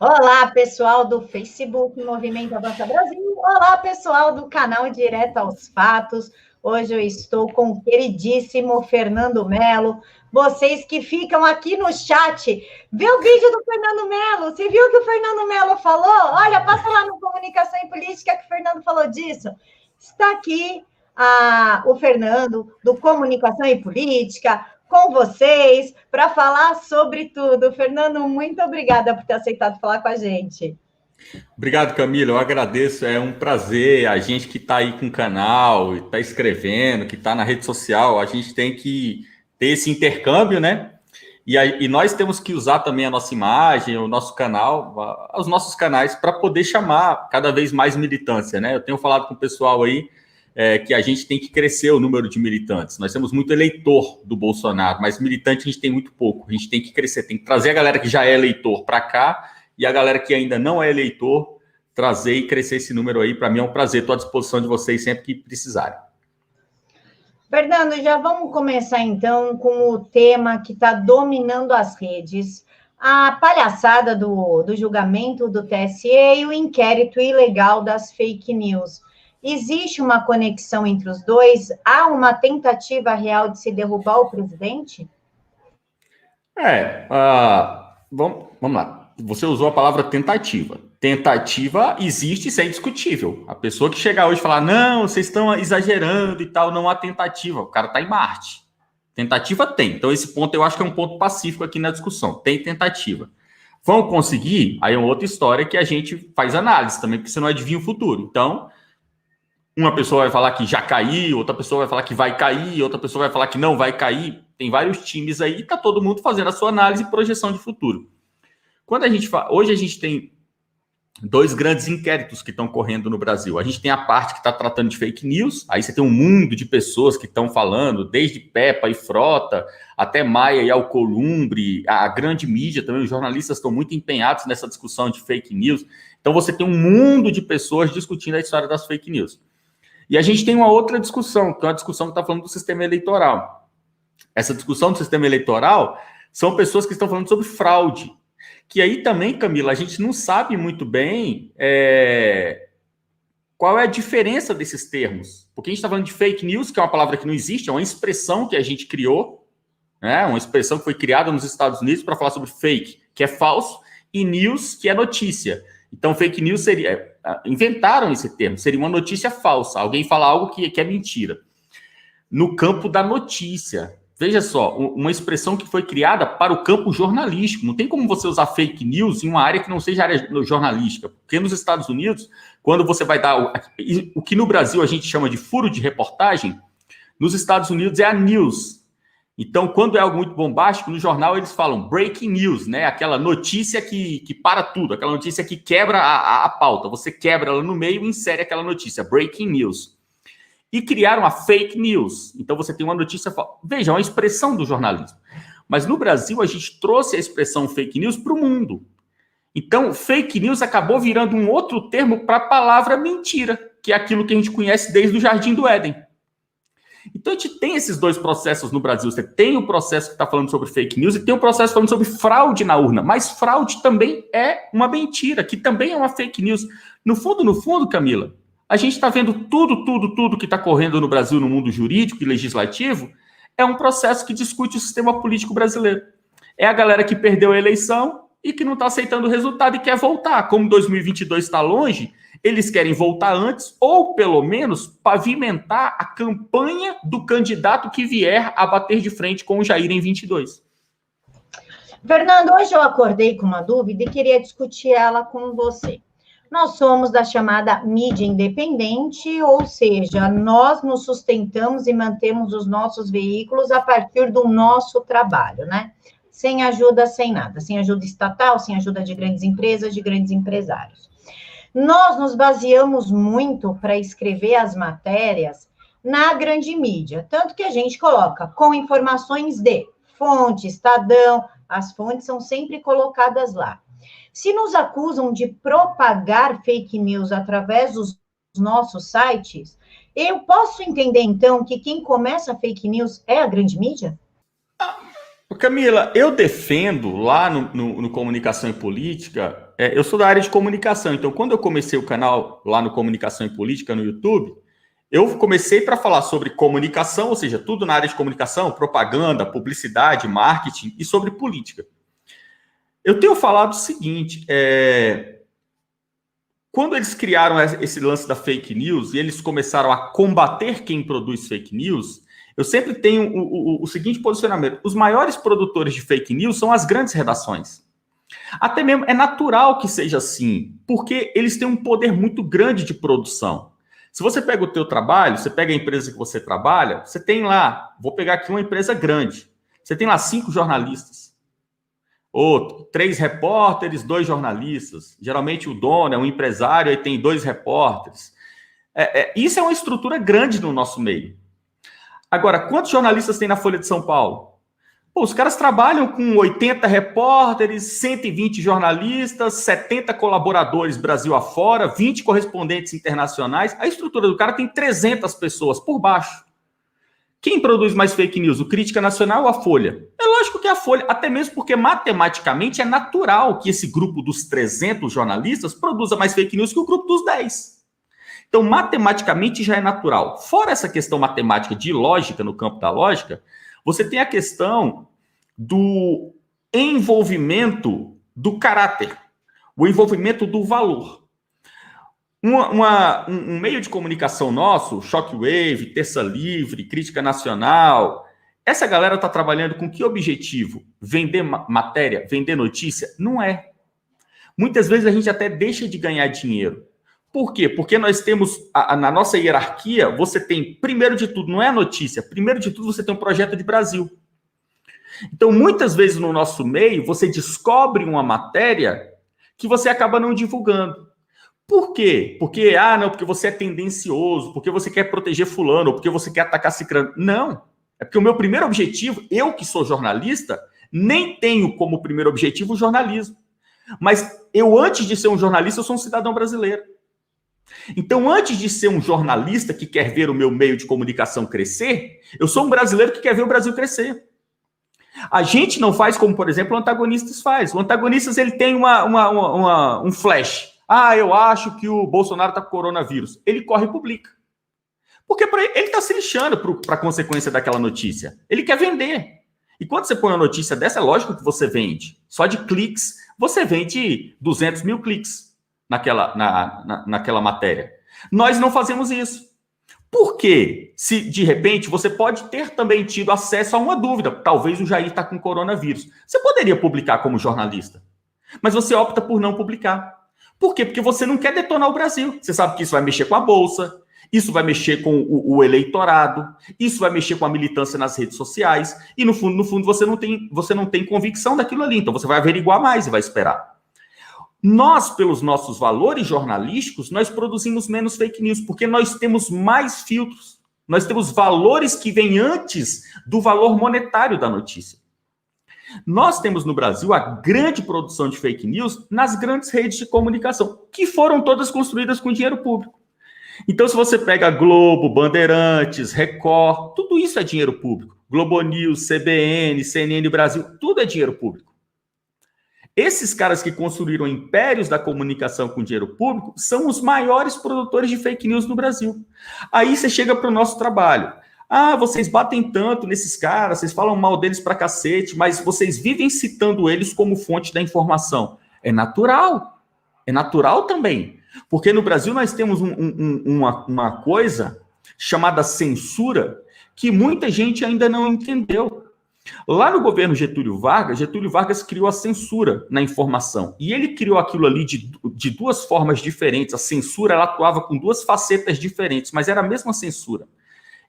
Olá, pessoal do Facebook Movimento Avança Brasil. Olá, pessoal do canal Direto aos Fatos. Hoje eu estou com o queridíssimo Fernando Melo. Vocês que ficam aqui no chat, vê o vídeo do Fernando Melo. Você viu o que o Fernando Melo falou? Olha, passa lá no Comunicação e Política que o Fernando falou disso. Está aqui o Fernando, do Comunicação e Política, com vocês para falar sobre tudo. Fernando, muito obrigada por ter aceitado falar com a gente. Obrigado, Camila. Eu agradeço. É um prazer. A gente que está aí com o canal, está escrevendo, que está na rede social, a gente tem que ter esse intercâmbio, né? E nós temos que usar também a nossa imagem, o nosso canal, os nossos canais, para poder chamar cada vez mais militância, né? Eu tenho falado com o pessoal aí que a gente tem que crescer o número de militantes. Nós temos muito eleitor do Bolsonaro, mas militante a gente tem muito pouco. A gente tem que crescer, tem que trazer a galera que já é eleitor para cá e a galera que ainda não é eleitor, trazer e crescer esse número aí. Para mim é um prazer. Estou à disposição de vocês sempre que precisarem. Fernando, já vamos começar então com o tema que está dominando as redes. A palhaçada do julgamento do TSE e o inquérito ilegal das fake news. Existe uma conexão entre os dois? Há uma tentativa real de se derrubar o presidente? Vamos lá. Você usou a palavra tentativa. Tentativa existe, isso é indiscutível. A pessoa que chegar hoje e falar, não, vocês estão exagerando e tal, não há tentativa. O cara está em Marte. Tentativa tem. Então, esse ponto eu acho que é um ponto pacífico aqui na discussão. Tem tentativa. Vão conseguir? Aí é uma outra história que a gente faz análise também, porque você não adivinha o futuro. Então, uma pessoa vai falar que já caiu, outra pessoa vai falar que vai cair, outra pessoa vai falar que não vai cair. Tem vários times aí, está todo mundo fazendo a sua análise e projeção de futuro. Quando a gente fala, hoje a gente tem dois grandes inquéritos que estão correndo no Brasil. A gente tem a parte que está tratando de fake news, aí você tem um mundo de pessoas que estão falando, desde Peppa e Frota, até Maia e Alcolumbre, a grande mídia também, os jornalistas estão muito empenhados nessa discussão de fake news. Então você tem um mundo de pessoas discutindo a história das fake news. E a gente tem uma outra discussão, que é uma discussão que está falando do sistema eleitoral. Essa discussão do sistema eleitoral são pessoas que estão falando sobre fraude. Que aí também, Camila, a gente não sabe muito bem qual é a diferença desses termos. Porque a gente está falando de fake news, que é uma palavra que não existe, é uma expressão que a gente criou, né? Uma expressão que foi criada nos Estados Unidos para falar sobre fake, que é falso, e news, que é notícia. Então, fake news seria... Inventaram esse termo, seria uma notícia falsa. Alguém fala algo que é mentira. No campo da notícia. Veja só, uma expressão que foi criada para o campo jornalístico. Não tem como você usar fake news em uma área que não seja área jornalística. Porque nos Estados Unidos, quando você vai dar... O que no Brasil a gente chama de furo de reportagem, nos Estados Unidos é a news. Então, quando é algo muito bombástico, no jornal eles falam breaking news, né? Aquela notícia que para tudo, aquela notícia que quebra a pauta. Você quebra ela no meio e insere aquela notícia, breaking news. E criaram a fake news. Então, você tem uma notícia... Veja, é uma expressão do jornalismo. Mas no Brasil, a gente trouxe a expressão fake news para o mundo. Então, fake news acabou virando um outro termo para a palavra mentira, que é aquilo que a gente conhece desde o Jardim do Éden. Então, a gente tem esses dois processos no Brasil. Você tem o processo que está falando sobre fake news e tem o processo falando sobre fraude na urna. Mas fraude também é uma mentira, que também é uma fake news. No fundo, Camila, a gente está vendo tudo que está correndo no Brasil, no mundo jurídico e legislativo, é um processo que discute o sistema político brasileiro. É a galera que perdeu a eleição e que não está aceitando o resultado e quer voltar. Como 2022 está longe, eles querem voltar antes ou, pelo menos, pavimentar a campanha do candidato que vier a bater de frente com o Jair em 22. Fernando, hoje eu acordei com uma dúvida e queria discutir ela com você. Nós somos da chamada mídia independente, ou seja, nós nos sustentamos e mantemos os nossos veículos a partir do nosso trabalho, né? Sem ajuda, sem nada, sem ajuda estatal, sem ajuda de grandes empresas, de grandes empresários. Nós nos baseamos muito para escrever as matérias na grande mídia, tanto que a gente coloca com informações de fonte, Estadão, as fontes são sempre colocadas lá. Se nos acusam de propagar fake news através dos nossos sites, eu posso entender, então, que quem começa a fake news é a grande mídia? Camila, eu defendo lá no Comunicação e Política eu sou da área de comunicação, então quando eu comecei o canal lá no Comunicação e Política no YouTube, eu comecei para falar sobre comunicação, ou seja, tudo na área de comunicação, propaganda, publicidade, marketing e sobre política. Eu tenho falado o seguinte, quando eles criaram esse lance da fake news e eles começaram a combater quem produz fake news, eu sempre tenho o seguinte posicionamento: os maiores produtores de fake news são as grandes redações. Até mesmo é natural que seja assim, porque eles têm um poder muito grande de produção. Se você pega o teu trabalho, você pega a empresa que você trabalha, você tem lá, vou pegar aqui uma empresa grande, você tem lá 5 jornalistas, ou 3 repórteres, 2 jornalistas. Geralmente o dono é um empresário e tem 2 repórteres. Isso é uma estrutura grande no nosso meio. Agora, quantos jornalistas tem na Folha de São Paulo? Pô, os caras trabalham com 80 repórteres, 120 jornalistas, 70 colaboradores Brasil afora, 20 correspondentes internacionais. A estrutura do cara tem 300 pessoas por baixo. Quem produz mais fake news, o Crítica Nacional ou a Folha? É lógico que é a Folha, até mesmo porque matematicamente é natural que esse grupo dos 300 jornalistas produza mais fake news que o grupo dos 10. Então, matematicamente já é natural. Fora essa questão matemática de lógica, no campo da lógica, você tem a questão do envolvimento do caráter, o envolvimento do valor. Um meio de comunicação nosso, Shockwave, Terça Livre, Crítica Nacional, essa galera está trabalhando com que objetivo? Vender matéria, vender notícia? Não é. Muitas vezes a gente até deixa de ganhar dinheiro. Por quê? Porque nós temos, na nossa hierarquia, você tem, primeiro de tudo, não é a notícia, primeiro de tudo você tem um projeto de Brasil. Então, muitas vezes no nosso meio, você descobre uma matéria que você acaba não divulgando. Por quê? Porque você é tendencioso, porque você quer proteger fulano, ou porque você quer atacar cicrano. Não. É porque o meu primeiro objetivo, eu que sou jornalista, nem tenho como primeiro objetivo o jornalismo. Mas eu, antes de ser um jornalista, eu sou um cidadão brasileiro. Então, antes de ser um jornalista que quer ver o meu meio de comunicação crescer, eu sou um brasileiro que quer ver o Brasil crescer. A gente não faz como, por exemplo, o Antagonistas faz. O Antagonistas, ele tem um flash. Eu acho que o Bolsonaro está com coronavírus. Ele corre e publica. Porque ele está se lixando para a consequência daquela notícia. Ele quer vender. E quando você põe uma notícia dessa, é lógico que você vende. Só de cliques, você vende 200 mil cliques naquela matéria. Nós não fazemos isso. Por quê? Se, de repente, você pode ter também tido acesso a uma dúvida. Talvez o Jair está com coronavírus. Você poderia publicar como jornalista. Mas você opta por não publicar. Por quê? Porque você não quer detonar o Brasil. Você sabe que isso vai mexer com a Bolsa, isso vai mexer com o eleitorado, isso vai mexer com a militância nas redes sociais, e no fundo você não tem convicção daquilo ali, então você vai averiguar mais e vai esperar. Nós, pelos nossos valores jornalísticos, nós produzimos menos fake news, porque nós temos mais filtros, nós temos valores que vêm antes do valor monetário da notícia. Nós temos no Brasil a grande produção de fake news nas grandes redes de comunicação, que foram todas construídas com dinheiro público. Então, se você pega Globo, Bandeirantes, Record, tudo isso é dinheiro público. Globo News, CBN, CNN Brasil, tudo é dinheiro público. Esses caras que construíram impérios da comunicação com dinheiro público são os maiores produtores de fake news no Brasil. Aí você chega para o nosso trabalho. Vocês batem tanto nesses caras, vocês falam mal deles pra cacete, mas vocês vivem citando eles como fonte da informação. É natural também. Porque no Brasil nós temos uma coisa chamada censura que muita gente ainda não entendeu. Lá no governo Getúlio Vargas criou a censura na informação. E ele criou aquilo ali de duas formas diferentes. A censura, ela atuava com duas facetas diferentes, mas era a mesma censura.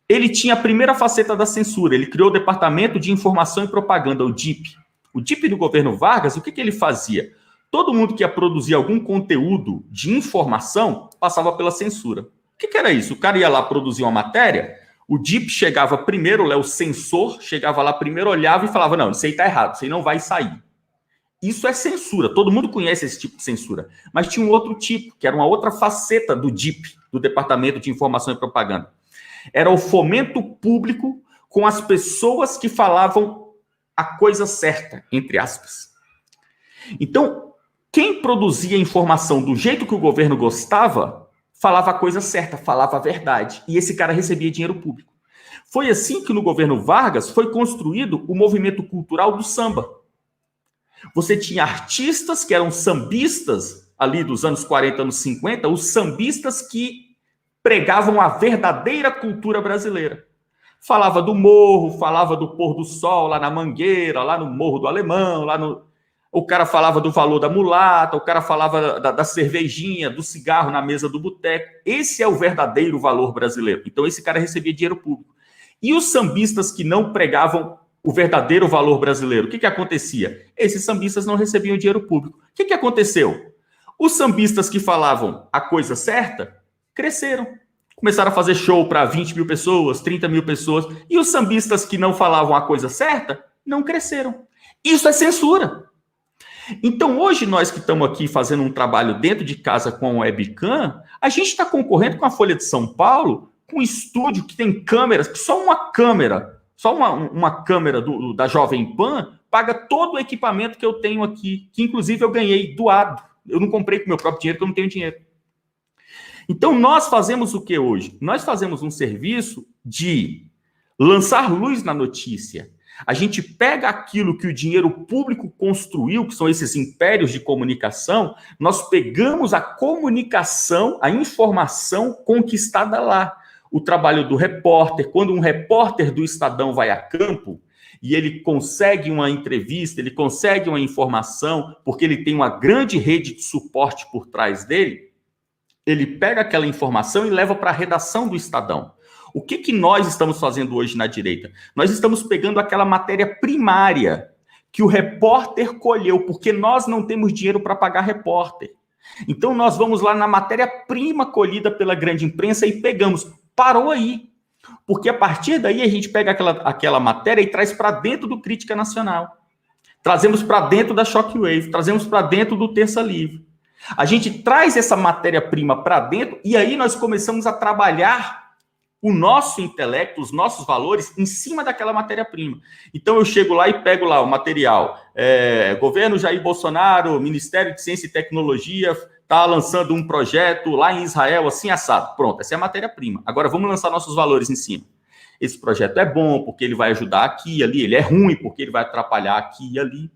Ele tinha a primeira faceta da censura. Ele criou o Departamento de Informação e Propaganda, o DIP. O DIP do governo Vargas, o que ele fazia? Todo mundo que ia produzir algum conteúdo de informação passava pela censura. O que era isso? O cara ia lá produzir uma matéria, o DIP chegava primeiro, o censor chegava lá primeiro, olhava e falava, não, isso aí tá errado, isso aí não vai sair. Isso é censura, todo mundo conhece esse tipo de censura. Mas tinha um outro tipo, que era uma outra faceta do DIP, do Departamento de Informação e Propaganda. Era o fomento público com as pessoas que falavam a coisa certa, entre aspas. Então, Quem produzia a informação do jeito que o governo gostava, falava a coisa certa, falava a verdade. E esse cara recebia dinheiro público. Foi assim que no governo Vargas foi construído o movimento cultural do samba. Você tinha artistas que eram sambistas, ali dos anos 40, anos 50, os sambistas que pregavam a verdadeira cultura brasileira. Falava do morro, falava do pôr do sol lá na Mangueira, lá no Morro do Alemão, o cara falava do valor da mulata, o cara falava da cervejinha, do cigarro na mesa do boteco. Esse é o verdadeiro valor brasileiro. Então esse cara recebia dinheiro público. E os sambistas que não pregavam o verdadeiro valor brasileiro, o que acontecia? Esses sambistas não recebiam dinheiro público. O que aconteceu? Os sambistas que falavam a coisa certa cresceram. Começaram a fazer show para 20 mil pessoas, 30 mil pessoas. E os sambistas que não falavam a coisa certa não cresceram. Isso é censura. Então, hoje, nós que estamos aqui fazendo um trabalho dentro de casa com a webcam, a gente está concorrendo com a Folha de São Paulo, com um estúdio que tem câmeras, que só uma câmera da Jovem Pan paga todo o equipamento que eu tenho aqui, que inclusive eu ganhei doado. Eu não comprei com meu próprio dinheiro, porque eu não tenho dinheiro. Então, nós fazemos o que hoje? Nós fazemos um serviço de lançar luz na notícia. A gente pega aquilo que o dinheiro público construiu, que são esses impérios de comunicação, nós pegamos a comunicação, a informação conquistada lá. O trabalho do repórter, quando um repórter do Estadão vai a campo e ele consegue uma entrevista, ele consegue uma informação, porque ele tem uma grande rede de suporte por trás dele, ele pega aquela informação e leva para a redação do Estadão. O que nós estamos fazendo hoje na direita? Nós estamos pegando aquela matéria primária que o repórter colheu, porque nós não temos dinheiro para pagar repórter. Então, nós vamos lá na matéria-prima colhida pela grande imprensa e pegamos. Parou aí. Porque a partir daí a gente pega aquela matéria e traz para dentro do Crítica Nacional. Trazemos para dentro da Shockwave, trazemos para dentro do Terça Livre. A gente traz essa matéria-prima para dentro e aí nós começamos a trabalhar o nosso intelecto, os nossos valores em cima daquela matéria-prima. Então eu chego lá e pego lá o material. Governo Jair Bolsonaro, Ministério de Ciência e Tecnologia está lançando um projeto lá em Israel, assim assado. Pronto, essa é a matéria-prima. Agora vamos lançar nossos valores em cima. Esse projeto é bom porque ele vai ajudar aqui e ali, ele é ruim porque ele vai atrapalhar aqui e ali.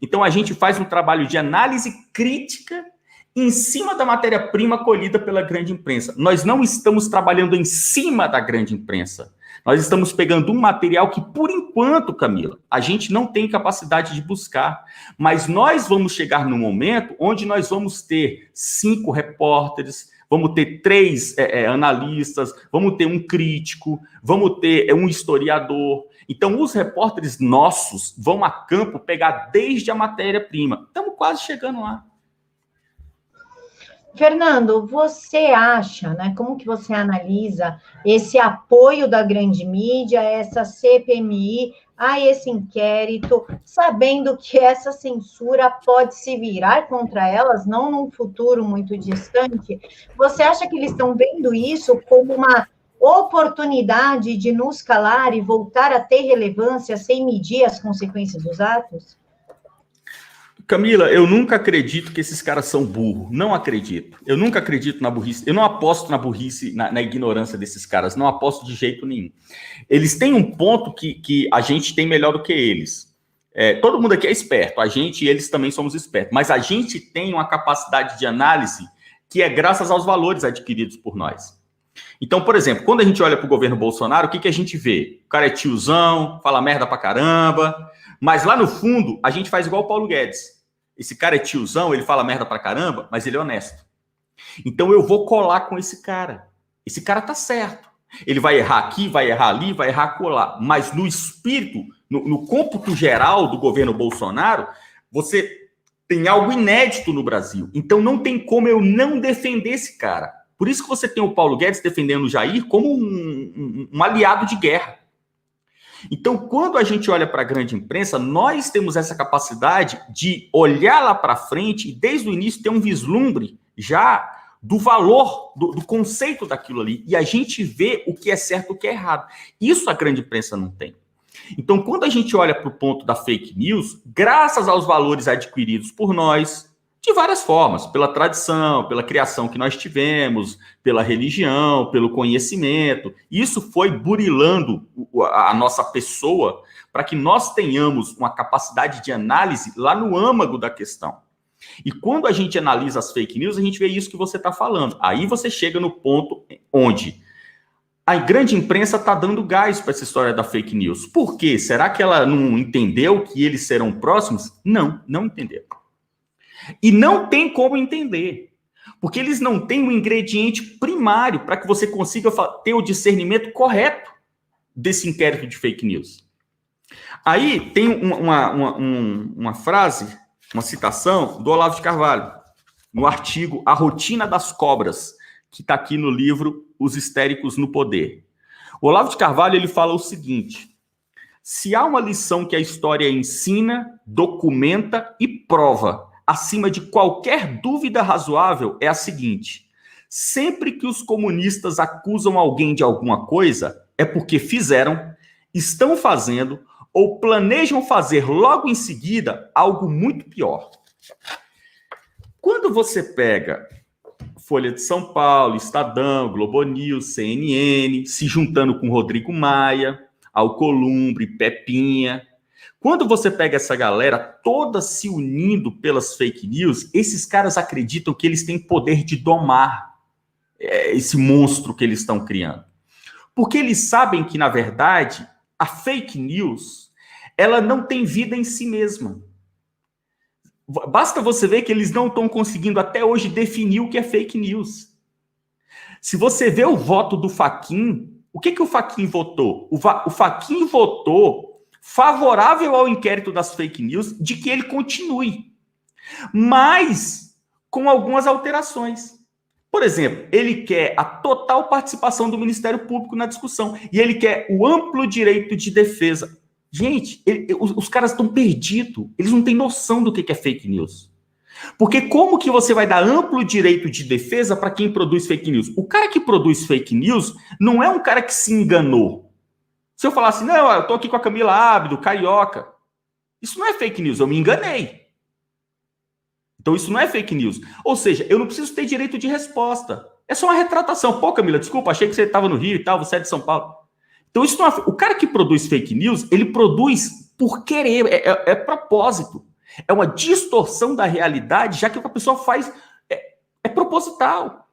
Então a gente faz um trabalho de análise crítica em cima da matéria-prima colhida pela grande imprensa. Nós não estamos trabalhando em cima da grande imprensa. Nós estamos pegando um material que, por enquanto, Camila, a gente não tem capacidade de buscar. Mas nós vamos chegar no momento onde nós vamos ter 5 repórteres, vamos ter 3 analistas, vamos ter um crítico, vamos ter um historiador. Então, os repórteres nossos vão a campo pegar desde a matéria-prima. Estamos quase chegando lá. Fernando, você acha, né, como que você analisa esse apoio da grande mídia, essa CPMI, a esse inquérito, sabendo que essa censura pode se virar contra elas, não num futuro muito distante? Você acha que eles estão vendo isso como uma oportunidade de nos calar e voltar a ter relevância sem medir as consequências dos atos? Camila, eu nunca acredito que esses caras são burros. Não acredito. Eu nunca acredito na burrice. Eu não aposto na burrice, na ignorância desses caras. Não aposto de jeito nenhum. Eles têm um ponto que a gente tem melhor do que eles. Todo mundo aqui é esperto. A gente e eles também somos espertos. Mas a gente tem uma capacidade de análise que é graças aos valores adquiridos por nós. Então, por exemplo, quando a gente olha para o governo Bolsonaro, o que a gente vê? O cara é tiozão, fala merda pra caramba. Mas lá no fundo, a gente faz igual o Paulo Guedes. Esse cara é tiozão, ele fala merda pra caramba, mas ele é honesto. Então eu vou colar com esse cara. Esse cara tá certo. Ele vai errar aqui, vai errar ali, vai errar colar. Mas no espírito, no cômputo geral do governo Bolsonaro, você tem algo inédito no Brasil. Então não tem como eu não defender esse cara. Por isso que você tem o Paulo Guedes defendendo o Jair como um aliado de guerra. Então, quando a gente olha para a grande imprensa, nós temos essa capacidade de olhar lá para frente e, desde o início, ter um vislumbre já do valor, do conceito daquilo ali. E a gente vê o que é certo e o que é errado. Isso a grande imprensa não tem. Então, quando a gente olha para o ponto da fake news, graças aos valores adquiridos por nós, De várias formas, pela tradição, pela criação que nós tivemos, pela religião, pelo conhecimento. Isso foi burilando a nossa pessoa para que nós tenhamos uma capacidade de análise lá no âmago da questão. E quando a gente analisa as fake news, a gente vê isso que você está falando. Aí você chega no ponto onde a grande imprensa está dando gás para essa história da fake news. Por quê? Será que ela não entendeu que eles serão próximos? Não, não entendeu. E não tem como entender, porque eles não têm um ingrediente primário para que você consiga ter o discernimento correto desse inquérito de fake news. Aí tem uma frase, uma citação do Olavo de Carvalho, no artigo A Rotina das Cobras, que está aqui no livro Os Histéricos no Poder. O Olavo de Carvalho ele fala o seguinte: se há uma lição que a história ensina, documenta e prova, acima de qualquer dúvida razoável, é a seguinte: sempre que os comunistas acusam alguém de alguma coisa, é porque fizeram, estão fazendo ou planejam fazer logo em seguida algo muito pior. Quando você pega Folha de São Paulo, Estadão, Globo News, CNN, se juntando com Rodrigo Maia, Alcolumbre, Pepinha, quando você pega essa galera toda se unindo pelas fake news, esses caras acreditam que eles têm poder de domar esse monstro que eles estão criando. Porque eles sabem que, na verdade, a fake news, ela não tem vida em si mesma. Basta você ver que eles não estão conseguindo até hoje definir o que é fake news. Se você vê o voto do Fachin, o que o Fachin votou? O Fachin votou favorável ao inquérito das fake news, de que ele continue, mas com algumas alterações. Por exemplo, ele quer a total participação do Ministério Público na discussão, e ele quer o amplo direito de defesa. Gente, os caras estão perdidos, eles não têm noção do que é fake news. Porque como que você vai dar amplo direito de defesa para quem produz fake news? O cara que produz fake news não é um cara que se enganou. Se eu falar assim, não, eu tô aqui com a Camila Abdo, carioca. Isso não é fake news, eu me enganei. Então isso não é fake news. Ou seja, eu não preciso ter direito de resposta. É só uma retratação. Pô, Camila, desculpa, achei que você estava no Rio e tal, você é de São Paulo. Então isso não é... O cara que produz fake news, ele produz por querer, é propósito. É uma distorção da realidade, já que o que a pessoa faz é proposital.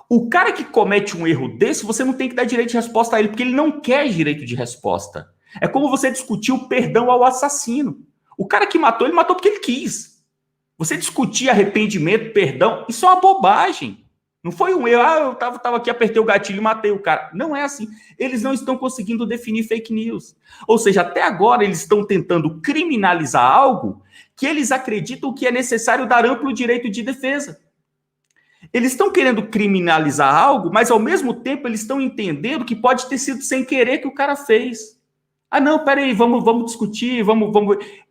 O cara que comete um erro desse, você não tem que dar direito de resposta a ele, porque ele não quer direito de resposta. É como você discutir o perdão ao assassino. O cara que matou, ele matou porque ele quis. Você discutir arrependimento, perdão, isso é uma bobagem. Não foi um erro, eu tava aqui, apertei o gatilho e matei o cara. Não é assim. Eles não estão conseguindo definir fake news. Ou seja, até agora eles estão tentando criminalizar algo que eles acreditam que é necessário dar amplo direito de defesa. Eles estão querendo criminalizar algo, mas ao mesmo tempo eles estão entendendo que pode ter sido sem querer que o cara fez. Ah, não, peraí, vamos discutir, vamos.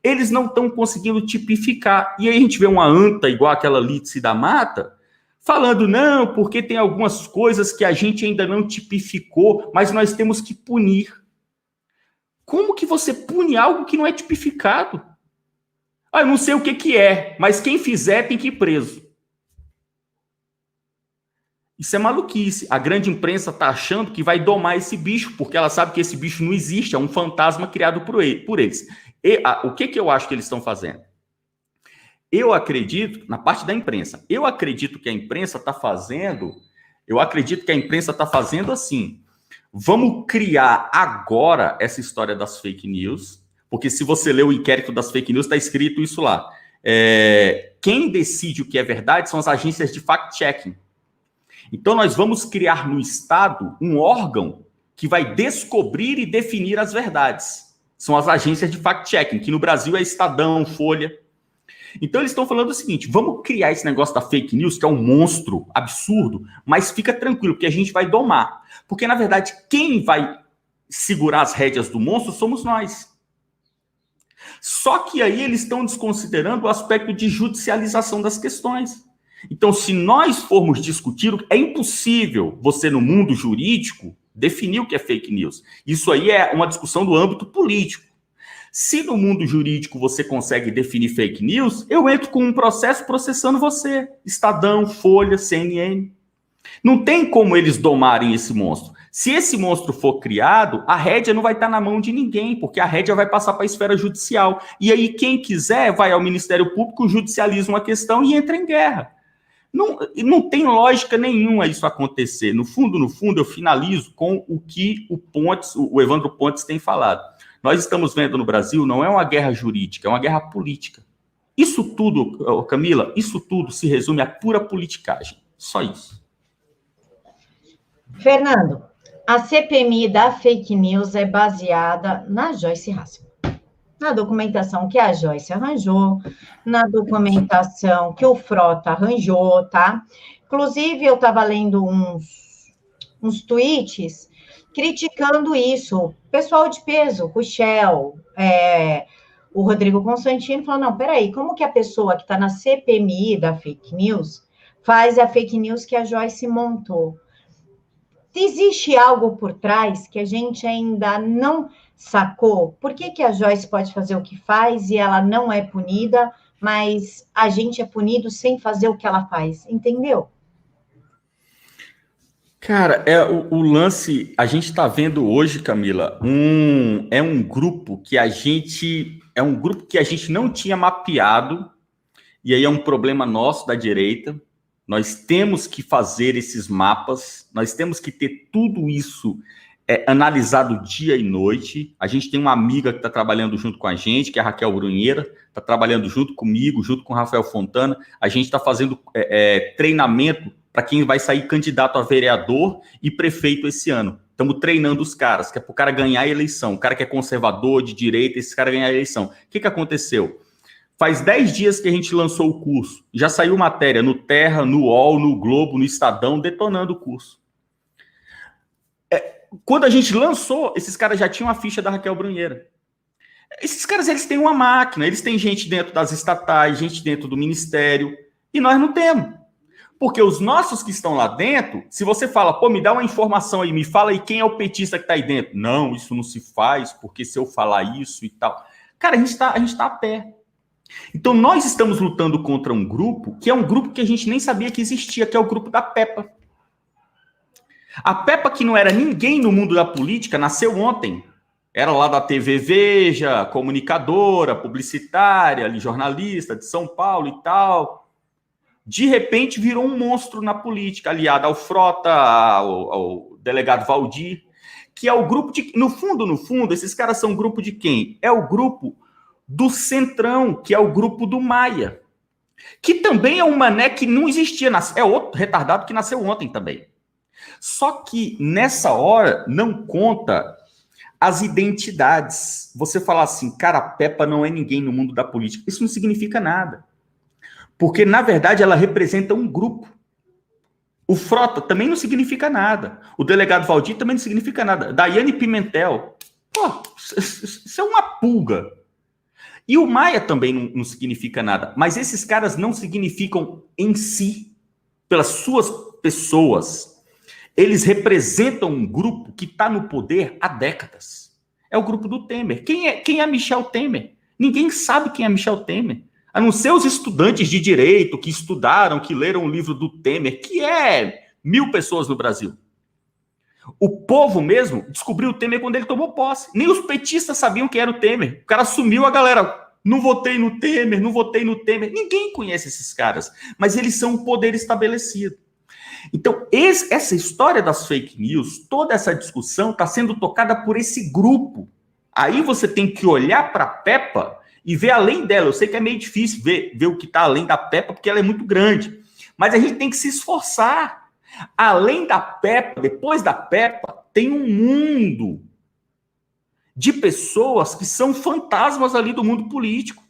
Eles não estão conseguindo tipificar. E aí a gente vê uma anta igual aquela Lídice da Mata, falando, não, porque tem algumas coisas que a gente ainda não tipificou, mas nós temos que punir. Como que você pune algo que não é tipificado? Ah, eu não sei o que é, mas quem fizer tem que ir preso. Isso é maluquice. A grande imprensa está achando que vai domar esse bicho, porque ela sabe que esse bicho não existe, é um fantasma criado por eles. O que eu acho que eles estão fazendo? Eu acredito, na parte da imprensa, eu acredito que a imprensa está fazendo assim, vamos criar agora essa história das fake news, porque se você ler o inquérito das fake news, está escrito isso lá. Quem decide o que é verdade são as agências de fact-checking. Então, nós vamos criar no Estado um órgão que vai descobrir e definir as verdades. São as agências de fact-checking, que no Brasil é Estadão, Folha. Então, eles estão falando o seguinte, vamos criar esse negócio da fake news, que é um monstro absurdo, mas fica tranquilo, porque a gente vai domar. Porque, na verdade, quem vai segurar as rédeas do monstro somos nós. Só que aí eles estão desconsiderando o aspecto de judicialização das questões. Então, se nós formos discutir, é impossível você, no mundo jurídico, definir o que é fake news. Isso aí é uma discussão do âmbito político. Se no mundo jurídico você consegue definir fake news, eu entro com um processo processando você. Estadão, Folha, CNN. Não tem como eles domarem esse monstro. Se esse monstro for criado, a rédea não vai estar na mão de ninguém, porque a rédea vai passar para a esfera judicial. E aí quem quiser vai ao Ministério Público, judicializa uma questão e entra em guerra. Não tem lógica nenhuma isso acontecer. No fundo, eu finalizo com o que o Evandro Pontes tem falado. Nós estamos vendo no Brasil, não é uma guerra jurídica, é uma guerra política. Isso tudo, Camila, isso tudo se resume a pura politicagem. Só isso. Fernando, a CPMI da fake news é baseada na Joyce Hasselman. Na documentação que a Joyce arranjou, na documentação que o Frota arranjou, tá? Inclusive, eu estava lendo uns tweets criticando isso. Pessoal de peso, o Shell, o Rodrigo Constantino, falou, não, peraí, como que a pessoa que está na CPMI da fake news faz a fake news que a Joyce montou? Existe algo por trás que a gente ainda não sacou? Por que a Joyce pode fazer o que faz e ela não é punida, mas a gente é punido sem fazer o que ela faz? Entendeu? Cara, o lance, a gente está vendo hoje, Camila, um grupo que a gente não tinha mapeado, e aí é um problema nosso da direita. Nós temos que fazer esses mapas, nós temos que ter tudo isso analisado dia e noite. A gente tem uma amiga que está trabalhando junto com a gente, que é a Raquel Brunheira, está trabalhando junto comigo, junto com o Rafael Fontana. A gente está fazendo treinamento para quem vai sair candidato a vereador e prefeito esse ano. Estamos treinando os caras, que é para o cara ganhar a eleição. O cara que é conservador, de direita, esse cara ganhar a eleição. O que aconteceu? Faz 10 dias que a gente lançou o curso. Já saiu matéria no Terra, no UOL, no Globo, no Estadão, detonando o curso. Quando a gente lançou, esses caras já tinham a ficha da Raquel Brunheira. Esses caras, eles têm uma máquina, eles têm gente dentro das estatais, gente dentro do ministério, e nós não temos. Porque os nossos que estão lá dentro, se você fala, pô, me dá uma informação aí, me fala aí quem é o petista que está aí dentro. Não, isso não se faz, porque se eu falar isso e tal... Cara, a gente tá a pé. Então, nós estamos lutando contra um grupo que é um grupo que a gente nem sabia que existia, que é o grupo da Peppa. A Peppa, que não era ninguém no mundo da política, nasceu ontem. Era lá da TV Veja, comunicadora, publicitária, ali, jornalista de São Paulo e tal. De repente, virou um monstro na política, aliada ao Frota, ao delegado Valdir, que é o grupo de... No fundo, esses caras são um grupo de quem? É o grupo do Centrão, que é o grupo do Maia, que também é um mané que não existia, é outro retardado que nasceu ontem também. Só que nessa hora não conta as identidades. Você falar assim, cara, a Peppa não é ninguém no mundo da política. Isso não significa nada. Porque, na verdade, ela representa um grupo. O Frota também não significa nada. O delegado Valdir também não significa nada. Daiane Pimentel, pô, isso é uma pulga. E o Maia também não significa nada. Mas esses caras não significam em si, pelas suas pessoas. Eles representam um grupo que está no poder há décadas. É o grupo do Temer. Quem é Michel Temer? Ninguém sabe quem é Michel Temer. A não ser os estudantes de direito que estudaram, que leram o livro do Temer, que é 1000 pessoas no Brasil. O povo mesmo descobriu o Temer quando ele tomou posse. Nem os petistas sabiam quem era o Temer. O cara assumiu, a galera, não votei no Temer, não votei no Temer. Ninguém conhece esses caras, mas eles são um poder estabelecido. Então, essa história das fake news, toda essa discussão está sendo tocada por esse grupo. Aí você tem que olhar para a Peppa e ver além dela. Eu sei que é meio difícil ver o que está além da Peppa, porque ela é muito grande. Mas a gente tem que se esforçar. Além da Peppa, depois da Peppa, tem um mundo de pessoas que são fantasmas ali do mundo político.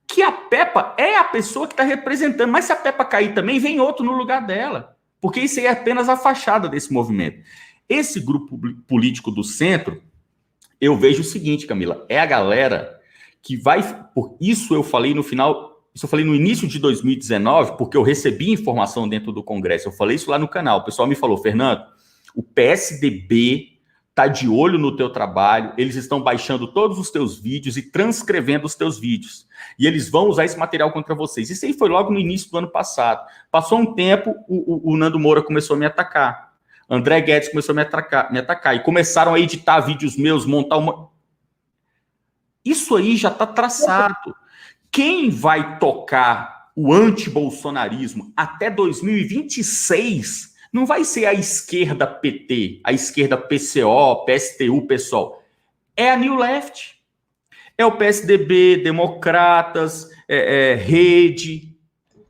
Que a Peppa é a pessoa que está representando. Mas se a Peppa cair também, vem outro no lugar dela. Porque isso aí é apenas a fachada desse movimento. Esse grupo político do centro, eu vejo o seguinte, Camila, é a galera que vai... Por isso eu falei no final... Isso eu falei no início de 2019, porque eu recebi informação dentro do Congresso. Eu falei isso lá no canal. O pessoal me falou, Fernando, o PSDB está de olho no teu trabalho, eles estão baixando todos os teus vídeos e transcrevendo os teus vídeos. E eles vão usar esse material contra vocês. Isso aí foi logo no início do ano passado. Passou um tempo, o Nando Moura começou a me atacar. André Guedes começou a me atacar. E começaram a editar vídeos meus, montar uma... Isso aí já está traçado. Quem vai tocar o antibolsonarismo até 2026 não vai ser a esquerda PT, a esquerda PCO, PSTU, PSOL. É a New Left. É o PSDB, Democratas, Rede.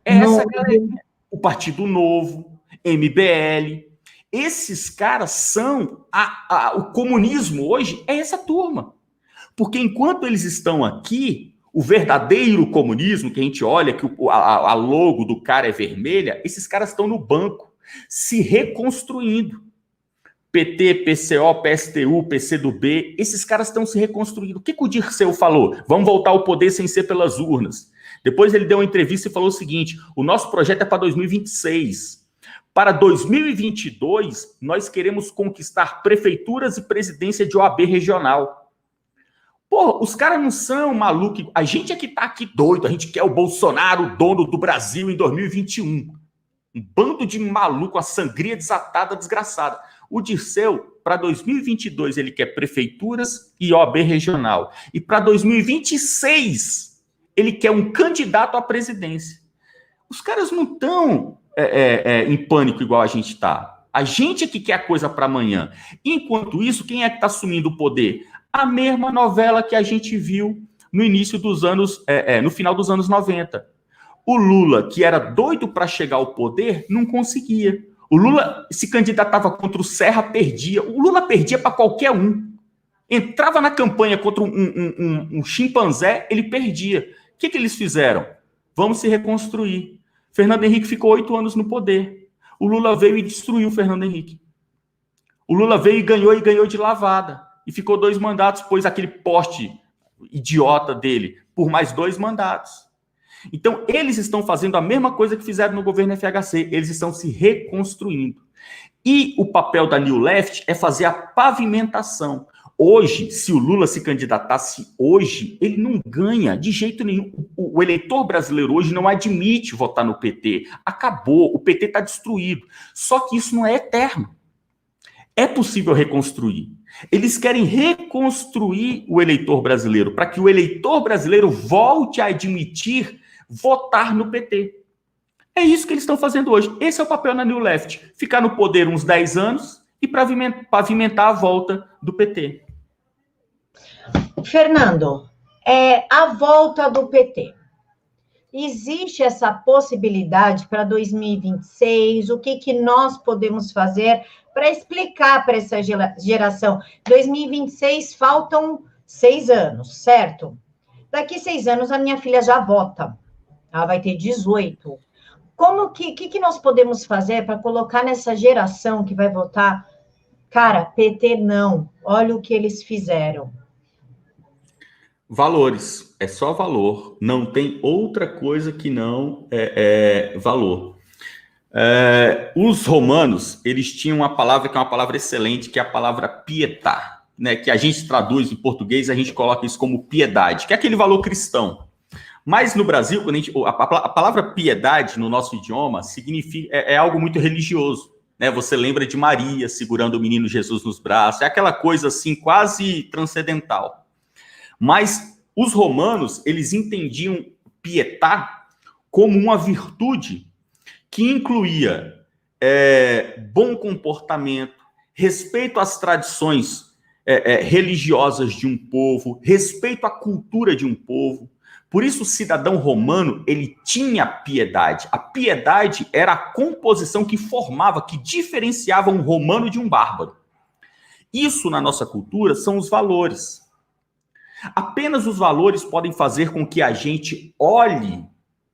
É essa galera. O Partido Novo, MBL. Esses caras são... o comunismo hoje é essa turma. Porque enquanto eles estão aqui, o verdadeiro comunismo, que a gente olha, que a logo do cara é vermelha, esses caras estão no banco, se reconstruindo. PT, PCO, PSTU, PCdoB, esses caras estão se reconstruindo. O que o Dirceu falou? Vamos voltar ao poder sem ser pelas urnas. Depois ele deu uma entrevista e falou o seguinte: o nosso projeto é para 2026. Para 2022, nós queremos conquistar prefeituras e presidência de OAB regional. Pô, os caras não são malucos. A gente é que tá aqui doido. A gente quer o Bolsonaro, dono do Brasil, em 2021. Um bando de maluco, uma sangria desatada, desgraçada. O Dirceu, para 2022, ele quer prefeituras e OAB regional. E para 2026, ele quer um candidato à presidência. Os caras não estão em pânico igual a gente está. A gente é que quer a coisa para amanhã. Enquanto isso, quem é que está assumindo o poder? A mesma novela que a gente viu no início dos anos, no final dos anos 90. O Lula, que era doido para chegar ao poder, não conseguia. O Lula se candidatava contra o Serra, perdia. O Lula perdia para qualquer um. Entrava na campanha contra um chimpanzé, ele perdia. O que eles fizeram? Vamos se reconstruir. Fernando Henrique ficou 8 anos no poder. O Lula veio e destruiu o Fernando Henrique. O Lula veio e ganhou de lavada. E ficou 2 mandatos, pôs aquele poste idiota dele por mais 2 mandatos. Então, eles estão fazendo a mesma coisa que fizeram no governo FHC. Eles estão se reconstruindo. E o papel da New Left é fazer a pavimentação. Hoje, se o Lula se candidatasse hoje, ele não ganha de jeito nenhum. O eleitor brasileiro hoje não admite votar no PT. Acabou, o PT está destruído. Só que isso não é eterno. É possível reconstruir. Eles querem reconstruir o eleitor brasileiro, para que o eleitor brasileiro volte a admitir votar no PT. É isso que eles estão fazendo hoje. Esse é o papel na New Left. Ficar no poder uns 10 anos e pavimentar a volta do PT. Fernando, a volta do PT. Existe essa possibilidade para 2026? O que nós podemos fazer para explicar para essa geração? 2026 faltam 6 anos, certo? Daqui 6 anos a minha filha já vota. Ela vai ter 18. Como que nós podemos fazer para colocar nessa geração que vai votar? Cara, PT não. Olha o que eles fizeram. Valores. É só valor. Não tem outra coisa que não valor. Os romanos, eles tinham uma palavra que é uma palavra excelente, que é a palavra pietà, né? Que a gente traduz em português, a gente coloca isso como piedade, que é aquele valor cristão. Mas no Brasil, quando a palavra piedade no nosso idioma significa algo muito religioso, né? Você lembra de Maria segurando o menino Jesus nos braços, é aquela coisa assim quase transcendental. Mas os romanos, eles entendiam pietà como uma virtude que incluía bom comportamento, respeito às tradições religiosas de um povo, respeito à cultura de um povo. Por isso, o cidadão romano, ele tinha piedade. A piedade era a composição que formava, que diferenciava um romano de um bárbaro. Isso, na nossa cultura, são os valores. Apenas os valores podem fazer com que a gente olhe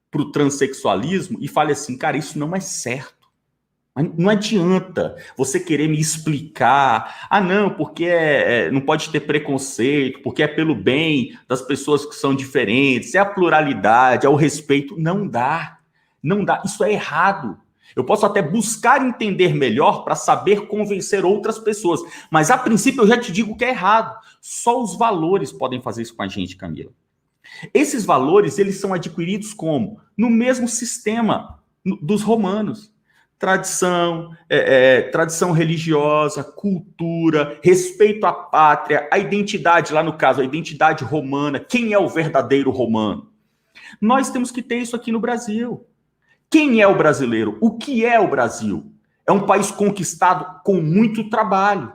para o transexualismo e fale assim, cara, isso não é certo. Não adianta você querer me explicar, não, porque não pode ter preconceito, porque é pelo bem das pessoas que são diferentes, é a pluralidade, é o respeito. Não dá, isso é errado. Eu posso até buscar entender melhor para saber convencer outras pessoas. Mas, a princípio, eu já te digo que é errado. Só os valores podem fazer isso com a gente, Camila. Esses valores, eles são adquiridos como? No mesmo sistema dos romanos. Tradição, tradição religiosa, cultura, respeito à pátria, a identidade, lá no caso, a identidade romana. Quem é o verdadeiro romano? Nós temos que ter isso aqui no Brasil. Quem é o brasileiro? O que é o Brasil? É um país conquistado com muito trabalho.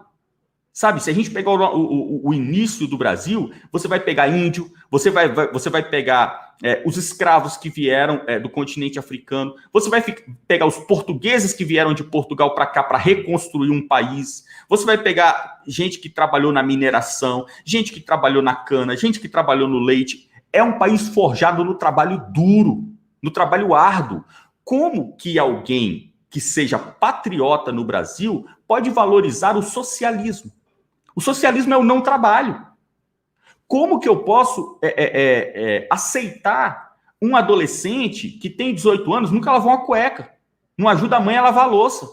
Sabe, se a gente pegar o início do Brasil, você vai pegar índio, você vai pegar os escravos que vieram do continente africano, você vai pegar os portugueses que vieram de Portugal para cá para reconstruir um país, você vai pegar gente que trabalhou na mineração, gente que trabalhou na cana, gente que trabalhou no leite. É um país forjado no trabalho duro, no trabalho árduo. Como que alguém que seja patriota no Brasil pode valorizar o socialismo? O socialismo é o não trabalho. Como que eu posso aceitar um adolescente que tem 18 anos, nunca lavou uma cueca, não ajuda a mãe a lavar a louça?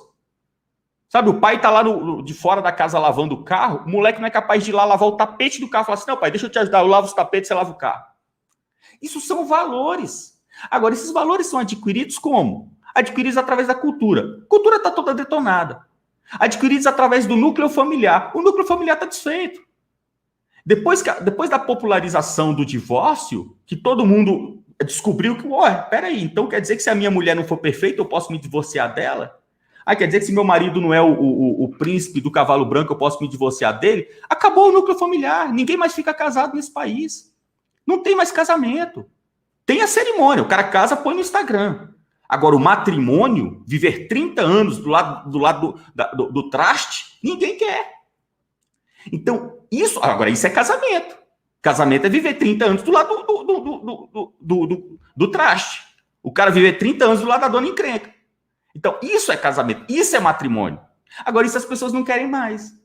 Sabe, o pai tá lá de fora da casa lavando o carro, o moleque não é capaz de ir lá lavar o tapete do carro e falar assim, não, pai, deixa eu te ajudar, eu lavo os tapetes, você lava o carro. Isso são valores. Agora, esses valores são adquiridos como? Adquiridos através da cultura. A cultura está toda detonada. Adquiridos através do núcleo familiar. O núcleo familiar está desfeito. Depois da popularização do divórcio, que todo mundo descobriu que, peraí, então quer dizer que se a minha mulher não for perfeita, eu posso me divorciar dela? Quer dizer que se meu marido não é o príncipe do cavalo branco, eu posso me divorciar dele? Acabou o núcleo familiar. Ninguém mais fica casado nesse país. Não tem mais casamento. Tem a cerimônia. O cara casa, põe no Instagram. Agora, o matrimônio, viver 30 anos do lado do traste, ninguém quer. Então, isso é casamento. Casamento é viver 30 anos do lado do traste. O cara viver 30 anos do lado da dona encrenca. Então, isso é casamento, isso é matrimônio. Agora, isso as pessoas não querem mais.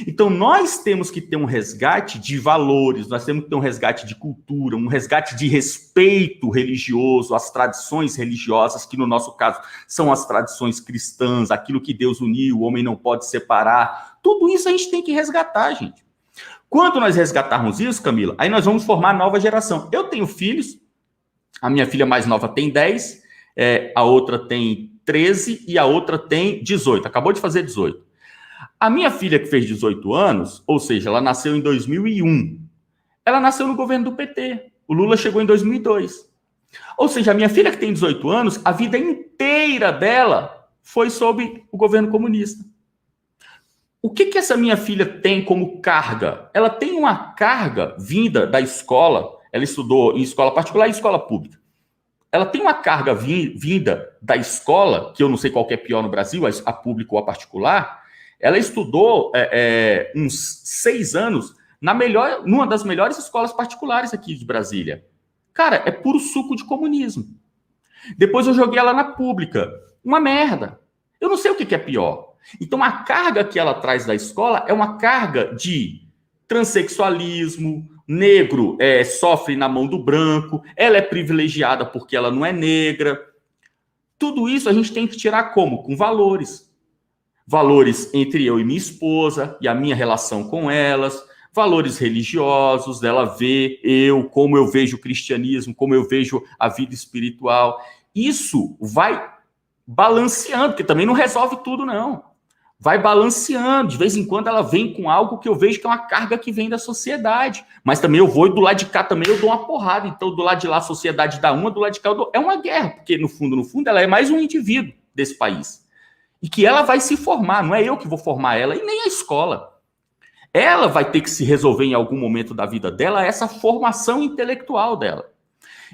Então, nós temos que ter um resgate de valores, nós temos que ter um resgate de cultura, um resgate de respeito religioso, às tradições religiosas, que no nosso caso são as tradições cristãs, aquilo que Deus uniu, o homem não pode separar. Tudo isso a gente tem que resgatar, gente. Quando nós resgatarmos isso, Camila, aí nós vamos formar a nova geração. Eu tenho filhos, a minha filha mais nova tem 10, a outra tem 13 e a outra tem 18, acabou de fazer 18. A minha filha que fez 18 anos, ou seja, ela nasceu em 2001, ela nasceu no governo do PT. O Lula chegou em 2002. Ou seja, a minha filha que tem 18 anos, a vida inteira dela foi sob o governo comunista. O que essa minha filha tem como carga? Ela tem uma carga vinda da escola, ela estudou em escola particular e escola pública. Ela tem uma carga vinda da escola, que eu não sei qual que é pior no Brasil, a pública ou a particular. Ela estudou uns 6 anos numa das melhores escolas particulares aqui de Brasília. Cara, é puro suco de comunismo. Depois eu joguei ela na pública. Uma merda. Eu não sei o que é pior. Então, a carga que ela traz da escola é uma carga de transexualismo, negro sofre na mão do branco, ela é privilegiada porque ela não é negra. Tudo isso a gente tem que tirar como? Com valores. Valores entre eu e minha esposa e a minha relação com elas, valores religiosos, dela ver como eu vejo o cristianismo, como eu vejo a vida espiritual. Isso vai balanceando, porque também não resolve tudo, não. Vai balanceando. De vez em quando ela vem com algo que eu vejo que é uma carga que vem da sociedade. Mas também eu vou e do lado de cá também eu dou uma porrada. Então, do lado de lá a sociedade dá uma, do lado de cá eu dou... É uma guerra, porque no fundo, ela é mais um indivíduo desse país. E que ela vai se formar, não é eu que vou formar ela, e nem a escola. Ela vai ter que se resolver em algum momento da vida dela essa formação intelectual dela.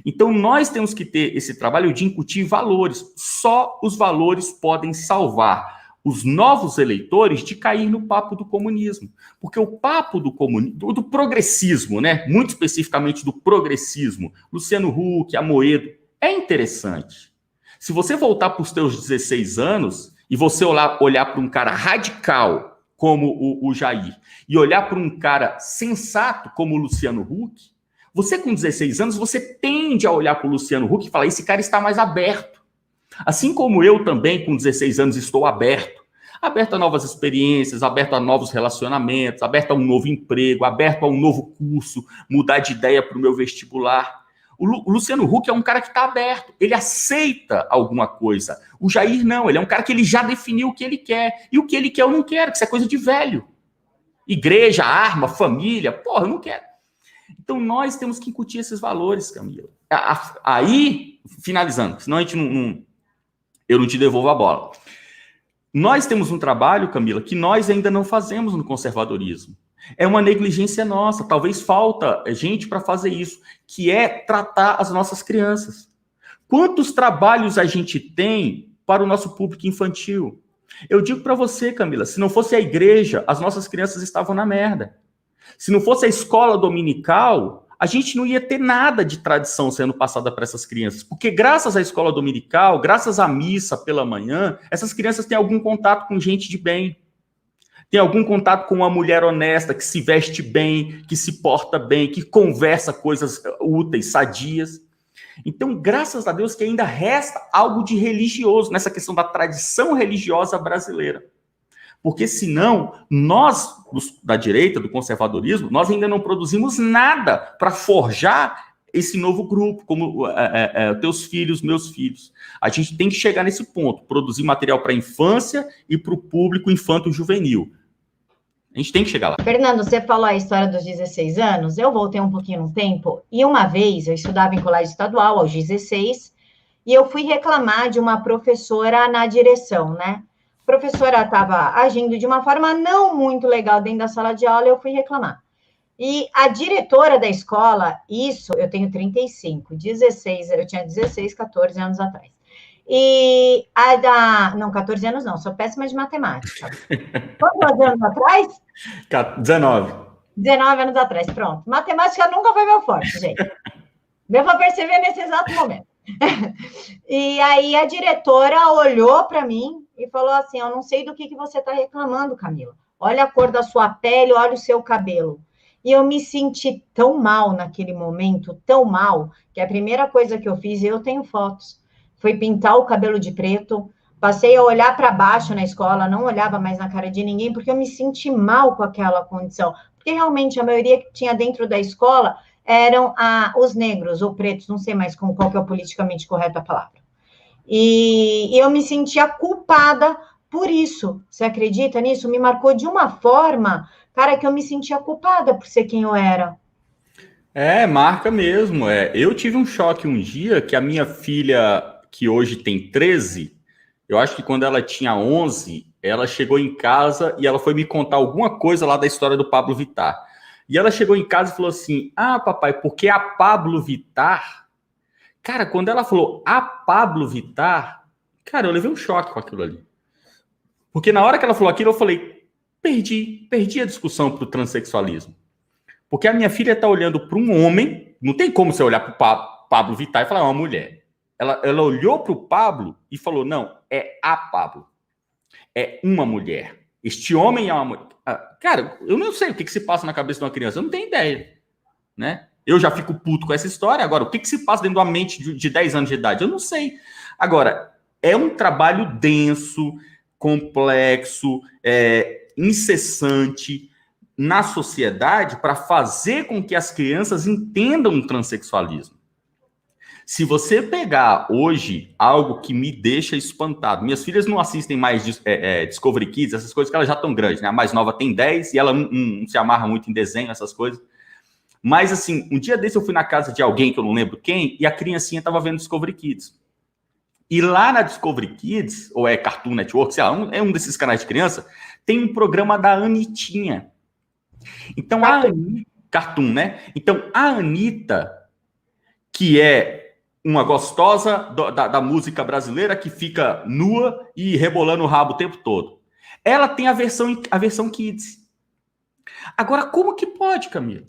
Então, nós temos que ter esse trabalho de incutir valores. Só os valores podem salvar os novos eleitores de cair no papo do comunismo. Porque o papo do progressismo, né? Muito especificamente do progressismo, Luciano Huck, Amoedo, é interessante. Se você voltar para os seus 16 anos e você olhar para um cara radical como o Jair e olhar para um cara sensato como o Luciano Huck, você com 16 anos, você tende a olhar para o Luciano Huck e falar, esse cara está mais aberto. Assim como eu também, com 16 anos, estou aberto a novas experiências, aberto a novos relacionamentos, aberto a um novo emprego, aberto a um novo curso, mudar de ideia para o meu vestibular. O Luciano Huck é um cara que está aberto, ele aceita alguma coisa. O Jair não, ele é um cara que ele já definiu o que ele quer. E o que ele quer eu não quero, que isso é coisa de velho. Igreja, arma, família, porra, eu não quero. Então nós temos que incutir esses valores, Camila. Aí, finalizando, senão eu não te devolvo a bola. Nós temos um trabalho, Camila, que nós ainda não fazemos no conservadorismo. É uma negligência nossa, talvez falta gente para fazer isso, que é tratar as nossas crianças. Quantos trabalhos a gente tem para o nosso público infantil? Eu digo para você, Camila, se não fosse a igreja, as nossas crianças estavam na merda. Se não fosse a escola dominical, a gente não ia ter nada de tradição sendo passada para essas crianças. Porque graças à escola dominical, graças à missa pela manhã, essas crianças têm algum contato com gente de bem. Tem algum contato com uma mulher honesta, que se veste bem, que se porta bem, que conversa coisas úteis, sadias. Então, graças a Deus que ainda resta algo de religioso nessa questão da tradição religiosa brasileira. Porque senão, nós, da direita, do conservadorismo, nós ainda não produzimos nada para forjar esse novo grupo, como teus filhos, meus filhos. A gente tem que chegar nesse ponto, produzir material para a infância e para o público infanto-juvenil. A gente tem que chegar lá. Fernando, você falou a história dos 16 anos, eu voltei um pouquinho no tempo, e uma vez eu estudava em colégio estadual, aos 16, e eu fui reclamar de uma professora na direção, né? A professora estava agindo de uma forma não muito legal dentro da sala de aula, eu fui reclamar. E a diretora da escola, isso, eu tenho 35, 16, eu tinha 16, 14 anos atrás. E não, 14 anos não, sou péssima de matemática. Quantos anos atrás? 19. 19 anos atrás, pronto. Matemática nunca foi meu forte, gente. Deu para perceber nesse exato momento. E aí a diretora olhou para mim e falou assim, eu não sei do que você está reclamando, Camila. Olha a cor da sua pele, olha o seu cabelo. E eu me senti tão mal naquele momento, tão mal, que a primeira coisa que eu fiz, eu tenho fotos, foi pintar o cabelo de preto, passei a olhar para baixo na escola, não olhava mais na cara de ninguém, porque eu me senti mal com aquela condição. Porque realmente a maioria que tinha dentro da escola eram os negros ou pretos, não sei mais qual que é o politicamente correto a palavra. E eu me sentia culpada por isso. Você acredita nisso? Me marcou de uma forma, cara, que eu me sentia culpada por ser quem eu era. Marca mesmo. Eu tive um choque um dia que a minha filha, que hoje tem 13, eu acho que quando ela tinha 11, ela chegou em casa e ela foi me contar alguma coisa lá da história do Pablo Vittar. E ela chegou em casa e falou assim, papai, porque a Pablo Vittar... Cara, quando ela falou a Pablo Vittar, cara, eu levei um choque com aquilo ali. Porque na hora que ela falou aquilo, eu falei, perdi a discussão pro transexualismo. Porque a minha filha tá olhando para um homem, não tem como você olhar pro Pablo Vittar e falar, é uma mulher. Ela olhou para o Pablo e falou, não, é a Pablo. É uma mulher. Este homem é uma mulher. Cara, eu não sei o que se passa na cabeça de uma criança, eu não tenho ideia. Né? Eu já fico puto com essa história. Agora, o que se passa dentro da mente de 10 anos de idade? Eu não sei. Agora, é um trabalho denso, complexo, incessante na sociedade para fazer com que as crianças entendam o transexualismo. Se você pegar hoje algo que me deixa espantado, minhas filhas não assistem mais Discovery Kids, essas coisas que elas já estão grandes, né? A mais nova tem 10 e ela não se amarra muito em desenho, essas coisas. Mas, assim, um dia desse eu fui na casa de alguém, que eu não lembro quem, e a criancinha estava vendo Discovery Kids. E lá na Discovery Kids, ou Cartoon Network, sei lá, é um desses canais de criança, tem um programa da Anitinha. Então, Cartoon, né? Então, a Anitta, que é uma gostosa da música brasileira, que fica nua e rebolando o rabo o tempo todo, ela tem a versão Kids. Agora, como que pode, Camila?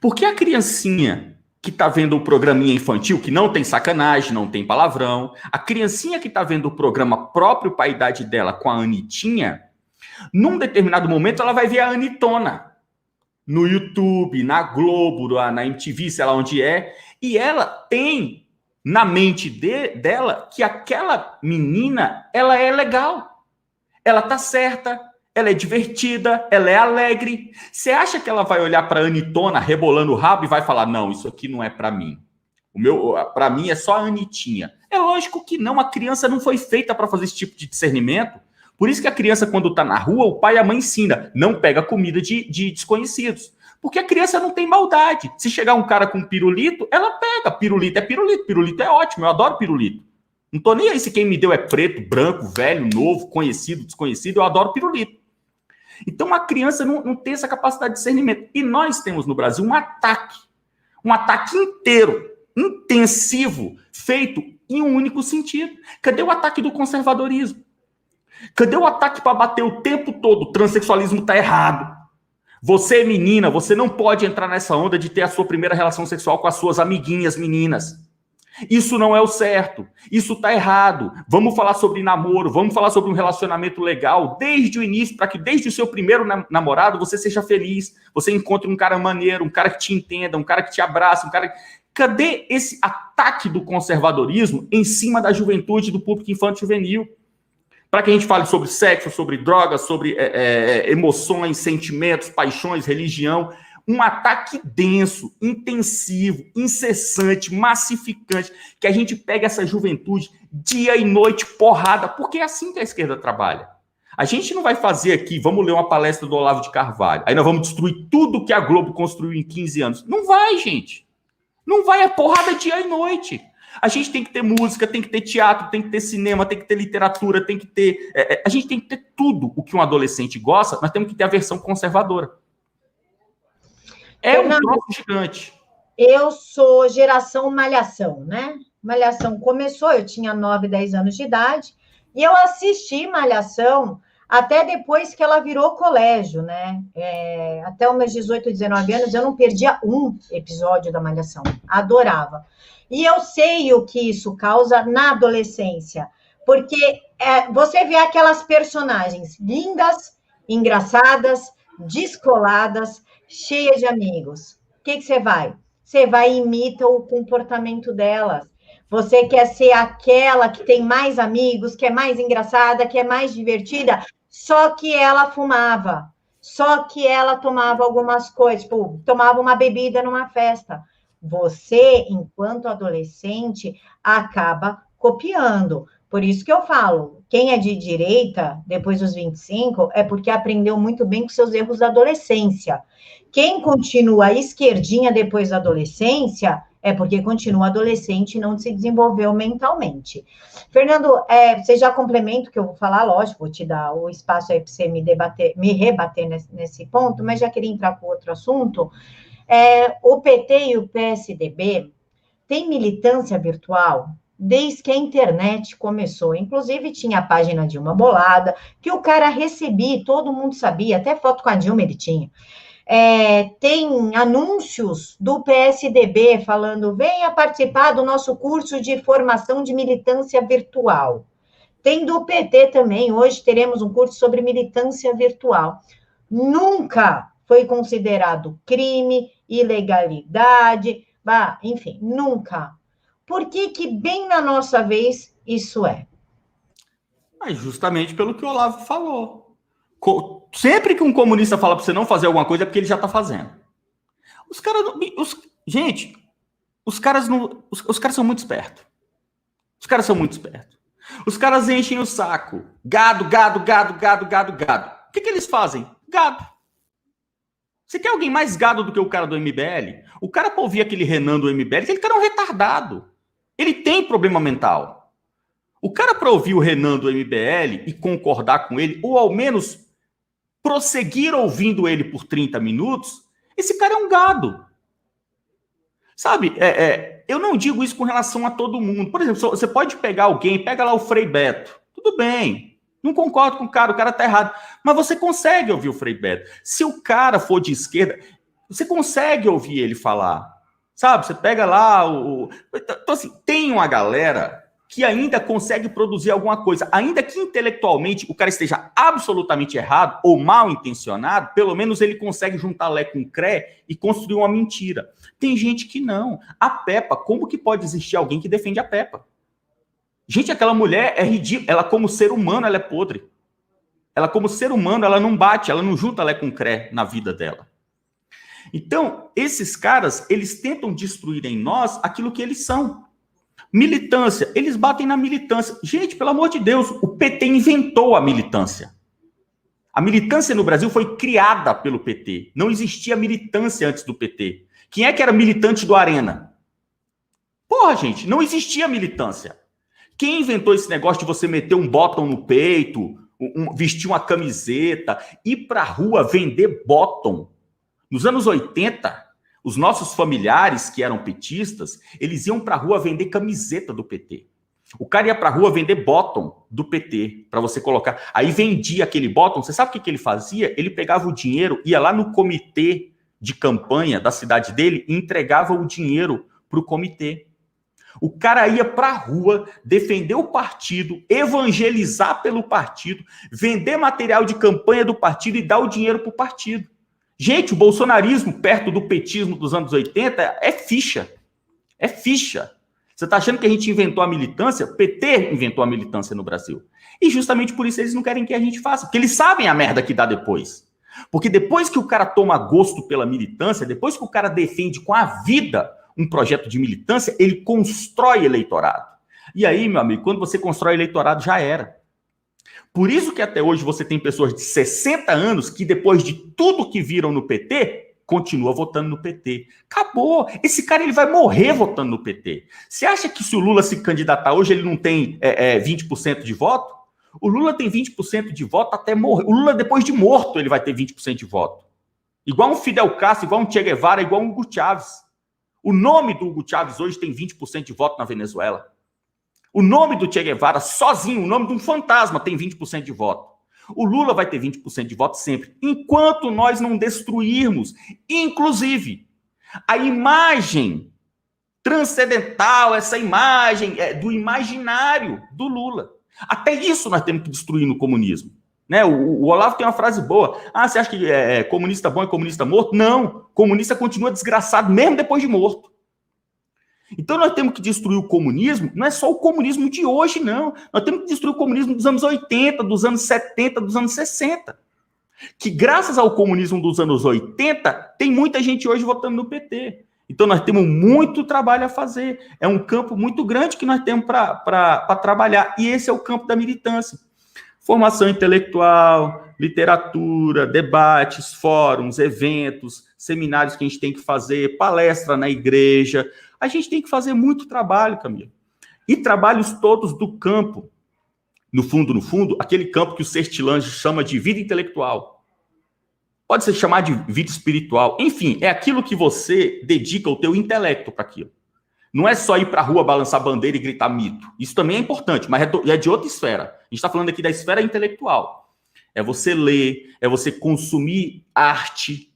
Porque a criancinha que está vendo o programinha infantil, que não tem sacanagem, não tem palavrão, a criancinha que está vendo o programa próprio para a idade dela com a Anitinha, num determinado momento ela vai ver a Anitona no YouTube, na Globo, na MTV, sei lá onde é, e ela tem na mente dela que aquela menina, ela é legal. Ela tá certa, ela é divertida, ela é alegre. Você acha que ela vai olhar para a Anitona rebolando o rabo e vai falar, não, isso aqui não é para mim. Para mim é só a Anitinha. É lógico que não, a criança não foi feita para fazer esse tipo de discernimento. Por isso que a criança, quando está na rua, o pai e a mãe ensina, não pega comida de desconhecidos. Porque a criança não tem maldade. Se chegar um cara com pirulito, ela pega. Pirulito é pirulito. Pirulito é ótimo, eu adoro pirulito. Não tô nem aí se quem me deu é preto, branco, velho, novo, conhecido, desconhecido, eu adoro pirulito. Então a criança não tem essa capacidade de discernimento. E nós temos no Brasil um ataque inteiro, intensivo, feito em um único sentido. Cadê o ataque do conservadorismo? Cadê o ataque para bater o tempo todo? O transexualismo está errado. Você, menina, você não pode entrar nessa onda de ter a sua primeira relação sexual com as suas amiguinhas meninas. Isso não é o certo. Isso está errado. Vamos falar sobre namoro, vamos falar sobre um relacionamento legal desde o início, para que desde o seu primeiro namorado você seja feliz, você encontre um cara maneiro, um cara que te entenda, um cara que te abraça, um cara... Cadê esse ataque do conservadorismo em cima da juventude, do público infantil juvenil? Para que a gente fale sobre sexo, sobre drogas, sobre emoções, sentimentos, paixões, religião. Um ataque denso, intensivo, incessante, massificante, que a gente pega essa juventude dia e noite, porrada, porque é assim que a esquerda trabalha. A gente não vai fazer aqui, vamos ler uma palestra do Olavo de Carvalho, aí nós vamos destruir tudo que a Globo construiu em 15 anos. Não vai, gente. Não vai, é porrada dia e noite. A gente tem que ter música, tem que ter teatro, tem que ter cinema, tem que ter literatura, tem que ter... a gente tem que ter tudo o que um adolescente gosta, nós temos que ter a versão conservadora. É um troço gigante. Eu sou geração Malhação, né? Malhação começou, eu tinha 9, 10 anos de idade, e eu assisti Malhação até depois que ela virou colégio, né? Até os meus 18, 19 anos, eu não perdia um episódio da Malhação. Adorava. E eu sei o que isso causa na adolescência, porque você vê aquelas personagens lindas, engraçadas, descoladas, cheia de amigos. O que você vai? Você vai e imita o comportamento delas. Você quer ser aquela que tem mais amigos, que é mais engraçada, que é mais divertida, só que ela fumava, só que ela tomava algumas coisas, tipo, tomava uma bebida numa festa. Você, enquanto adolescente, acaba copiando. Por isso que eu falo, quem é de direita, depois dos 25, é porque aprendeu muito bem com seus erros da adolescência. Quem continua esquerdinha depois da adolescência é porque continua adolescente e não se desenvolveu mentalmente. Fernando, você já complementa o que eu vou falar, lógico, vou te dar o espaço aí para você me rebater nesse ponto, mas já queria entrar com outro assunto. O PT e o PSDB têm militância virtual desde que a internet começou. Inclusive, tinha a página Dilma Bolada, que o cara recebia, todo mundo sabia, até foto com a Dilma ele tinha. Tem anúncios do PSDB falando, venha participar do nosso curso de formação de militância virtual. Tem do PT também, hoje teremos um curso sobre militância virtual. Nunca foi considerado crime, ilegalidade, enfim, nunca. Por que bem na nossa vez isso é? Mas justamente pelo que o Olavo falou. Sempre que um comunista fala para você não fazer alguma coisa é porque ele já está fazendo. Gente, os caras são muito espertos. Os caras são muito espertos. Os caras enchem o saco. Gado. O que eles fazem? Gado. Você quer alguém mais gado do que o cara do MBL? O cara para ouvir aquele Renan do MBL, aquele cara é um retardado. Ele tem problema mental. O cara para ouvir o Renan do MBL e concordar com ele, ou ao menos prosseguir ouvindo ele por 30 minutos, esse cara é um gado. Sabe, eu não digo isso com relação a todo mundo. Por exemplo, você pode pegar alguém, pega lá o Frei Beto. Tudo bem, não concordo com o cara tá errado. Mas você consegue ouvir o Frei Beto. Se o cara for de esquerda, você consegue ouvir ele falar. Sabe, você pega lá Então, assim, tem uma galera que ainda consegue produzir alguma coisa, ainda que intelectualmente o cara esteja absolutamente errado ou mal intencionado, pelo menos ele consegue juntar Lé com Cré e construir uma mentira. Tem gente que não. A Peppa, como que pode existir alguém que defende a Peppa? Gente, aquela mulher é ridícula. Ela, como ser humano, ela é podre. Ela, como ser humano, ela não bate, ela não junta Lé com Cré na vida dela. Então, esses caras, eles tentam destruir em nós aquilo que eles são. Militância, eles batem na militância. Gente, pelo amor de Deus, o PT inventou a militância. A militância no Brasil foi criada pelo PT. Não existia militância antes do PT. Quem é que era militante do Arena? Porra, gente, não existia militância. Quem inventou esse negócio de você meter um bottom no peito, vestir uma camiseta, ir pra rua vender bottom? Nos anos 80... os nossos familiares que eram petistas, eles iam para a rua vender camiseta do PT. O cara ia para a rua vender bottom do PT, para você colocar. Aí vendia aquele bottom, você sabe o que ele fazia? Ele pegava o dinheiro, ia lá no comitê de campanha da cidade dele e entregava o dinheiro para o comitê. O cara ia para a rua defender o partido, evangelizar pelo partido, vender material de campanha do partido e dar o dinheiro para o partido. Gente, o bolsonarismo, perto do petismo dos anos 80, é ficha. É ficha. Você está achando que a gente inventou a militância? O PT inventou a militância no Brasil. E justamente por isso eles não querem que a gente faça. Porque eles sabem a merda que dá depois. Porque depois que o cara toma gosto pela militância, depois que o cara defende com a vida um projeto de militância, ele constrói eleitorado. E aí, meu amigo, quando você constrói eleitorado, já era. Por isso que até hoje você tem pessoas de 60 anos que depois de tudo que viram no PT, continua votando no PT. Acabou. Esse cara ele vai morrer votando no PT. Você acha que se o Lula se candidatar hoje, ele não tem 20% de voto? O Lula tem 20% de voto até morrer. O Lula, depois de morto, ele vai ter 20% de voto. Igual um Fidel Castro, igual um Che Guevara, igual um Hugo Chávez. O nome do Hugo Chávez hoje tem 20% de voto na Venezuela. O nome do Che Guevara, sozinho, o nome de um fantasma, tem 20% de voto. O Lula vai ter 20% de voto sempre, enquanto nós não destruirmos, inclusive, a imagem transcendental, essa imagem do imaginário do Lula. Até isso nós temos que destruir no comunismo. Né? O Olavo tem uma frase boa. Ah, você acha que comunista bom é comunista morto? Não, comunista continua desgraçado mesmo depois de morto. Então nós temos que destruir o comunismo, não é só o comunismo de hoje, não. Nós temos que destruir o comunismo dos anos 80, dos anos 70, dos anos 60. Que graças ao comunismo dos anos 80, tem muita gente hoje votando no PT. Então nós temos muito trabalho a fazer. É um campo muito grande que nós temos para trabalhar. E esse é o campo da militância. Formação intelectual, literatura, debates, fóruns, eventos, seminários que a gente tem que fazer, palestra na igreja. A gente tem que fazer muito trabalho, Camila. E trabalhos todos do campo. No fundo, aquele campo que o Sertilange chama de vida intelectual. Pode ser chamado de vida espiritual. Enfim, é aquilo que você dedica o teu intelecto para aquilo. Não é só ir para a rua, balançar bandeira e gritar mito. Isso também é importante, mas é de outra esfera. A gente está falando aqui da esfera intelectual. É você ler, é você consumir arte,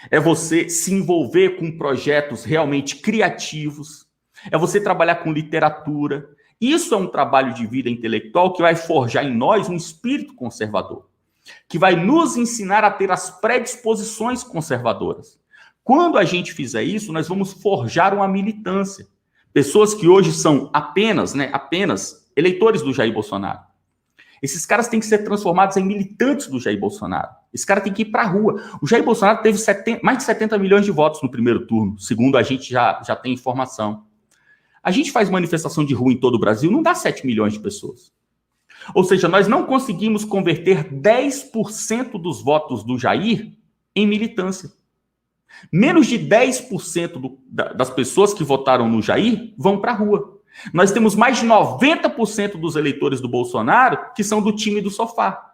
é você se envolver com projetos realmente criativos, é você trabalhar com literatura. Isso é um trabalho de vida intelectual que vai forjar em nós um espírito conservador, que vai nos ensinar a ter as predisposições conservadoras. Quando a gente fizer isso, nós vamos forjar uma militância. Pessoas que hoje são apenas eleitores do Jair Bolsonaro. Esses caras têm que ser transformados em militantes do Jair Bolsonaro. Esse cara tem que ir para a rua. O Jair Bolsonaro teve mais de 70 milhões de votos no primeiro turno, segundo a gente já tem informação. A gente faz manifestação de rua em todo o Brasil, não dá 7 milhões de pessoas. Ou seja, nós não conseguimos converter 10% dos votos do Jair em militância. Menos de 10% das pessoas que votaram no Jair vão para a rua. Nós temos mais de 90% dos eleitores do Bolsonaro que são do time do sofá.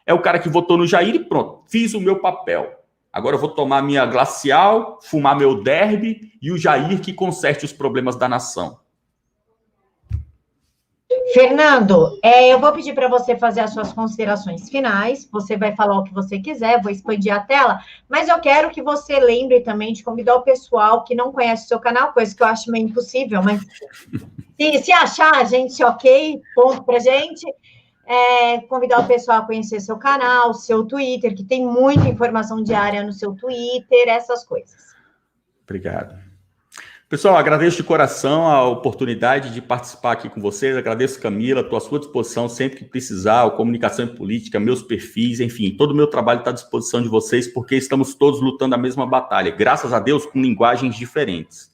É o cara que votou no Jair e pronto, fiz o meu papel. Agora eu vou tomar minha glacial, fumar meu derby e o Jair que conserte os problemas da nação. Fernando, eu vou pedir para você fazer as suas considerações finais. Você vai falar o que você quiser, vou expandir a tela, mas eu quero que você lembre também de convidar o pessoal que não conhece o seu canal, coisa que eu acho meio impossível, mas Se achar a gente, ok, ponto pra gente. Convidar o pessoal a conhecer seu canal, seu Twitter, que tem muita informação diária no seu Twitter, essas coisas. Obrigado. Pessoal, agradeço de coração a oportunidade de participar aqui com vocês. Agradeço, Camila, estou à sua disposição sempre que precisar, o Comunicação e Política, meus perfis, enfim, todo o meu trabalho está à disposição de vocês, porque estamos todos lutando a mesma batalha, graças a Deus, com linguagens diferentes.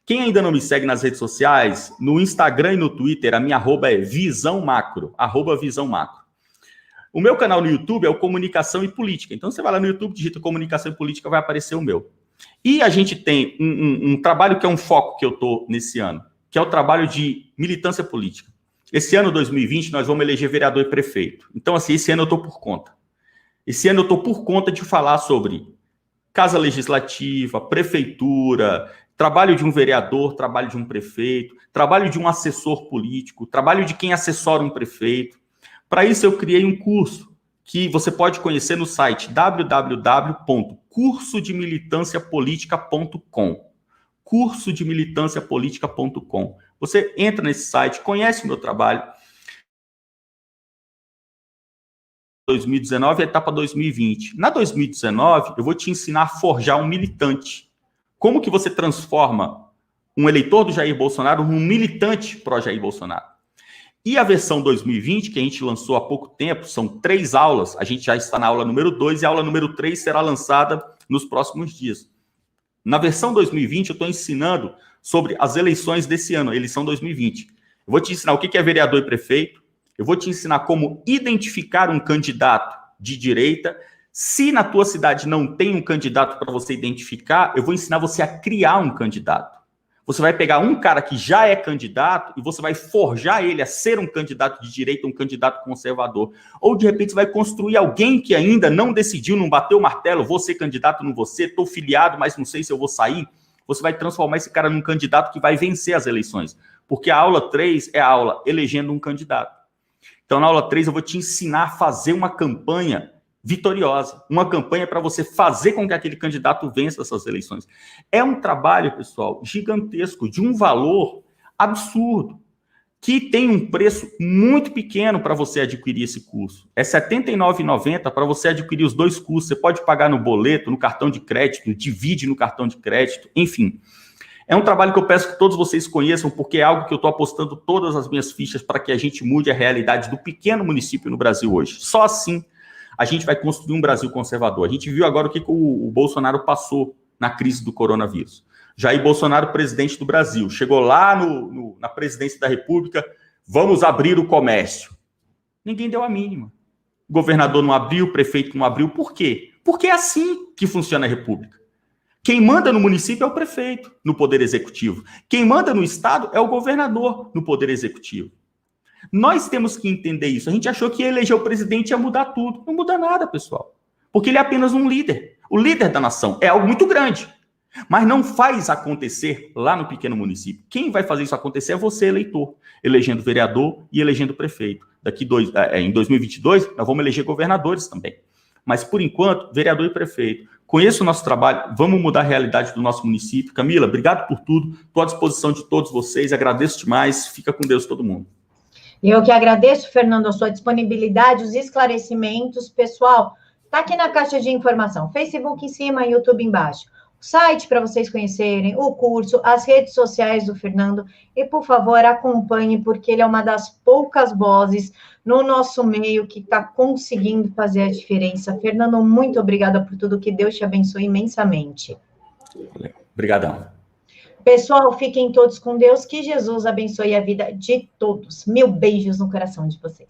Quem ainda não me segue nas redes sociais, no Instagram e no Twitter, a minha arroba é Visão Macro, @Visão Macro. O meu canal no YouTube é o Comunicação e Política. Então, você vai lá no YouTube, digita Comunicação e Política, vai aparecer o meu. E a gente tem um trabalho que é um foco que eu estou nesse ano, que é o trabalho de militância política. Esse ano, 2020, nós vamos eleger vereador e prefeito. Então, assim, esse ano eu estou por conta. Esse ano eu estou por conta de falar sobre Casa Legislativa, Prefeitura, trabalho de um vereador, trabalho de um prefeito, trabalho de um assessor político, trabalho de quem assessora um prefeito. Para isso, eu criei um curso que você pode conhecer no site www.cursodemilitanciapolitica.com. Cursodemilitanciapolitica.com. Você entra nesse site, conhece o meu trabalho. 2019 e a etapa 2020. Na 2019, eu vou te ensinar a forjar um militante. Como que você transforma um eleitor do Jair Bolsonaro num militante pró-Jair Bolsonaro? E a versão 2020, que a gente lançou há pouco tempo, são 3 aulas, a gente já está na aula número 2 e a aula número 3 será lançada nos próximos dias. Na versão 2020, eu estou ensinando sobre as eleições desse ano, eleição 2020. Eu vou te ensinar o que é vereador e prefeito, eu vou te ensinar como identificar um candidato de direita. Se na tua cidade não tem um candidato para você identificar, eu vou ensinar você a criar um candidato. Você vai pegar um cara que já é candidato e você vai forjar ele a ser um candidato de direita, um candidato conservador. Ou, de repente, você vai construir alguém que ainda não decidiu, não bateu o martelo, vou ser candidato, não vou ser, estou filiado, mas não sei se eu vou sair. Você vai transformar esse cara num candidato que vai vencer as eleições. Porque a aula 3 é a aula elegendo um candidato. Então, na aula 3, eu vou te ensinar a fazer uma campanha vitoriosa, uma campanha para você fazer com que aquele candidato vença essas eleições. É um trabalho, pessoal, gigantesco, de um valor absurdo, que tem um preço muito pequeno para você adquirir esse curso. É R$ 79,90 para você adquirir os 2 cursos. Você pode pagar no boleto, no cartão de crédito, divide no cartão de crédito, enfim. É um trabalho que eu peço que todos vocês conheçam, porque é algo que eu estou apostando todas as minhas fichas para que a gente mude a realidade do pequeno município no Brasil hoje. Só assim a gente vai construir um Brasil conservador. A gente viu agora o que o Bolsonaro passou na crise do coronavírus. Jair Bolsonaro, presidente do Brasil, chegou lá na presidência da República, vamos abrir o comércio. Ninguém deu a mínima. O governador não abriu, o prefeito não abriu. Por quê? Porque é assim que funciona a República. Quem manda no município é o prefeito, no poder executivo. Quem manda no estado é o governador, no poder executivo. Nós temos que entender isso. A gente achou que eleger o presidente ia mudar tudo. Não muda nada, pessoal. Porque ele é apenas um líder. O líder da nação é algo muito grande. Mas não faz acontecer lá no pequeno município. Quem vai fazer isso acontecer é você, eleitor. Elegendo vereador e elegendo prefeito. Em 2022, nós vamos eleger governadores também. Mas, por enquanto, vereador e prefeito. Conheça o nosso trabalho, vamos mudar a realidade do nosso município. Camila, obrigado por tudo. Estou à disposição de todos vocês. Agradeço demais. Fica com Deus todo mundo. Eu que agradeço, Fernando, a sua disponibilidade, os esclarecimentos. Pessoal, está aqui na caixa de informação. Facebook em cima, YouTube embaixo. O site para vocês conhecerem, o curso, as redes sociais do Fernando. E, por favor, acompanhe, porque ele é uma das poucas vozes no nosso meio que está conseguindo fazer a diferença. Fernando, muito obrigada por tudo. Que Deus te abençoe imensamente. Obrigadão. Pessoal, fiquem todos com Deus, que Jesus abençoe a vida de todos. Mil beijos no coração de vocês.